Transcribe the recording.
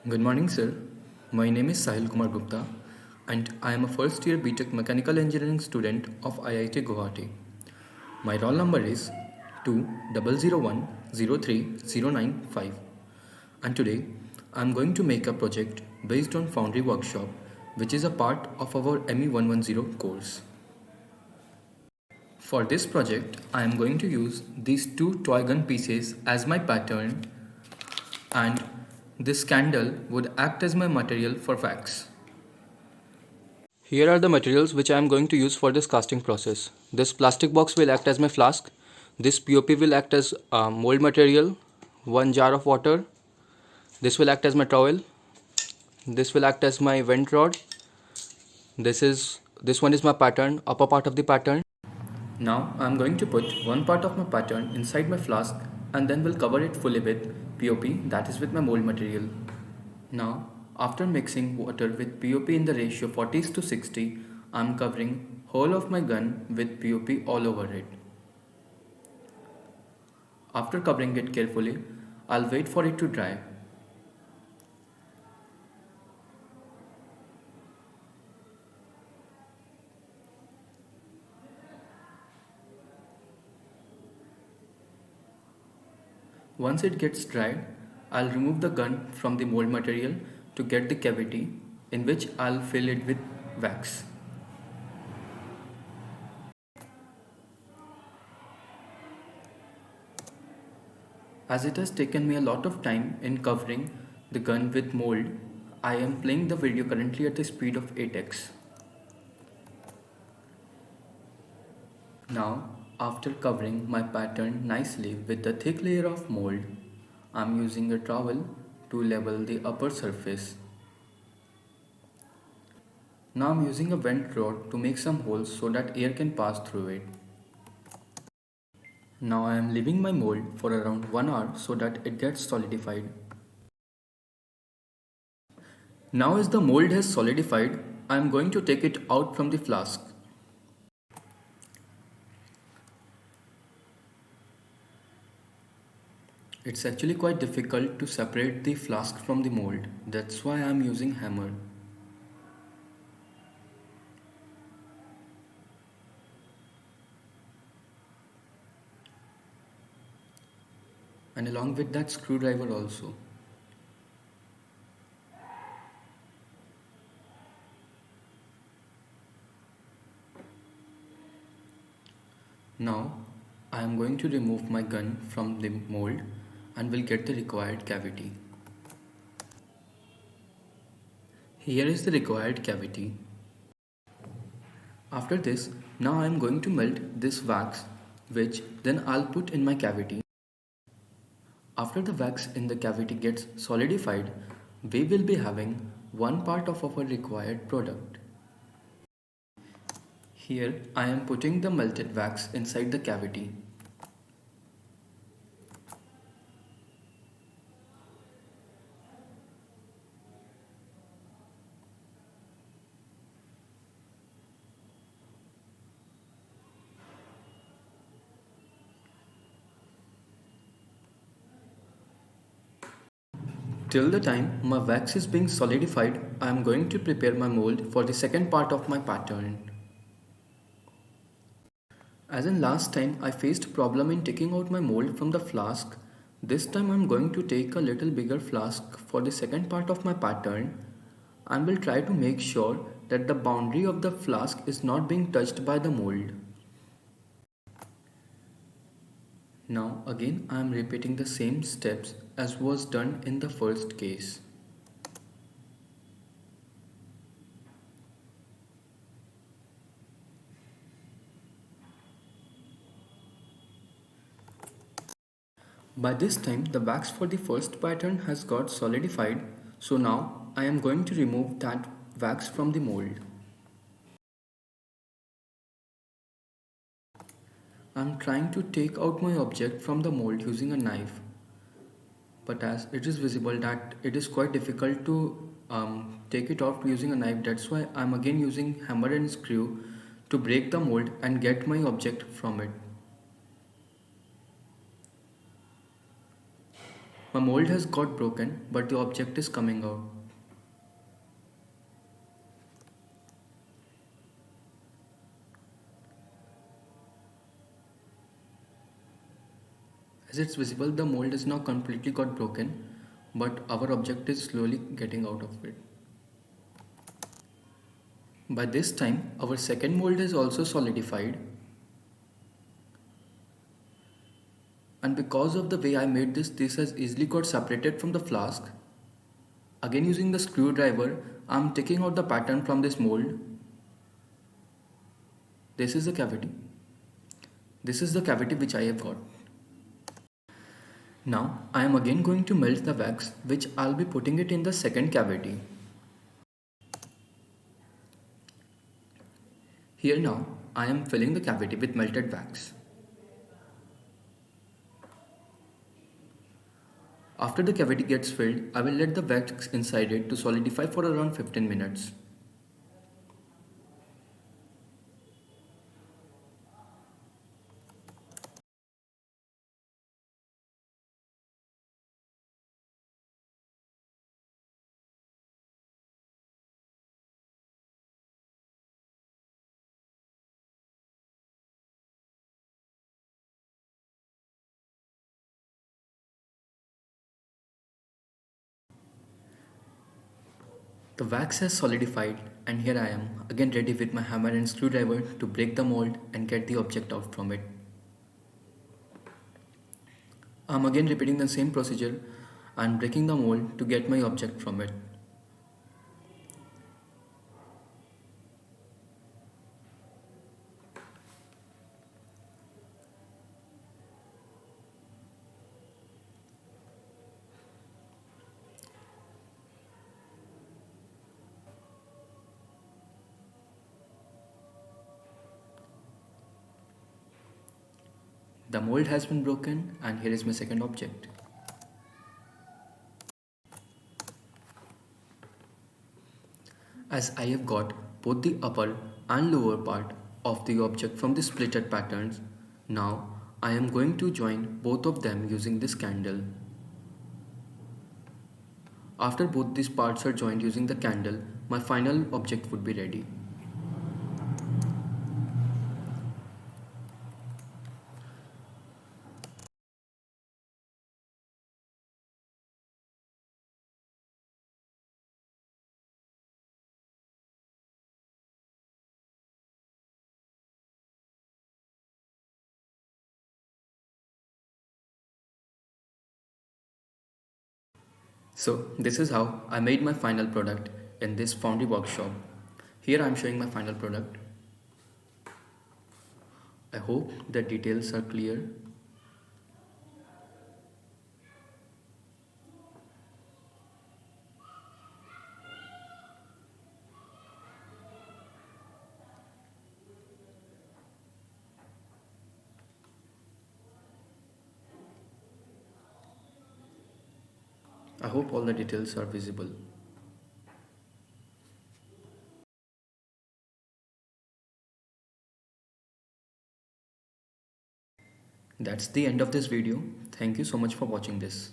Good morning, sir. My name is Sahil Kumar Gupta, and I am a first year BTech Mechanical Engineering student of IIT Guwahati. My roll number is 2001030955, and today I am going to make a project based on Foundry Workshop, which is a part of our ME 110 course. For this project, I am going to use these two toy gun pieces as my pattern, and this candle would act as my material for wax. Here are the materials which I am going to use for this casting process. This plastic box will act as my flask. This POP will act as mold material. One jar of water. This will act as my trowel. This will act as my vent rod. This one is my pattern, upper part of the pattern. Now I am going to put one part of my pattern inside my flask and then will cover it fully with POP, that is with my mold material. Now, after mixing water with POP in the ratio 40:60, I am covering whole of my gun with POP all over it. After covering it carefully, I'll wait for it to dry. Once it gets dried, I'll remove the gun from the mold material to get the cavity in which I'll fill it with wax. As it has taken me a lot of time in covering the gun with mold, I am playing the video currently at the speed of 8x. Now, after covering my pattern nicely with a thick layer of mold, I am using a trowel to level the upper surface. Now I am using a vent rod to make some holes so that air can pass through it. Now I am leaving my mold for around 1 hour so that it gets solidified. Now as the mold has solidified, I am going to take it out from the flask. It's actually quite difficult to separate the flask from the mold. That's why I am using hammer. And along with that screwdriver also. Now I am going to remove my gun from the mold and will get the required cavity. Here is the required cavity. After this, now I am going to melt this wax, which then I'll put in my cavity. After the wax in the cavity gets solidified, we will be having one part of our required product. Here I am putting the melted wax inside the cavity. Till the time my wax is being solidified, I am going to prepare my mold for the second part of my pattern. As in last time I faced problem in taking out my mold from the flask, this time I am going to take a little bigger flask for the second part of my pattern and will try to make sure that the boundary of the flask is not being touched by the mold. Now again I am repeating the same steps as was done in the first case. By this time the wax for the first pattern has got solidified, so now I am going to remove that wax from the mold. I am trying to take out my object from the mold using a knife, but as it is visible that it is quite difficult to take it off using a knife, that's why I am again using hammer and screw to break the mold and get my object from it. My mold has got broken, but the object is coming out. As it's visible, the mold is now completely got broken, but our object is slowly getting out of it. By this time, our second mold is also solidified, and because of the way I made this has easily got separated from the flask. Again, using the screwdriver, I'm taking out the pattern from this mold. This is the cavity. This is the cavity which I have got. Now, I am again going to melt the wax, which I'll be putting it in the second cavity. Here now, I am filling the cavity with melted wax. After the cavity gets filled, I will let the wax inside it to solidify for around 15 minutes. The wax has solidified, and here I am again ready with my hammer and screwdriver to break the mold and get the object out from it. I am again repeating the same procedure and breaking the mold to get my object from it. The mold has been broken, and here is my second object. As I have got both the upper and lower part of the object from the splitted patterns, now I am going to join both of them using this candle. After both these parts are joined using the candle, my final object would be ready. So this is how I made my final product in this foundry workshop. Here I am showing my final product. I hope the details are clear. I hope all the details are visible. That's the end of this video. Thank you so much for watching this.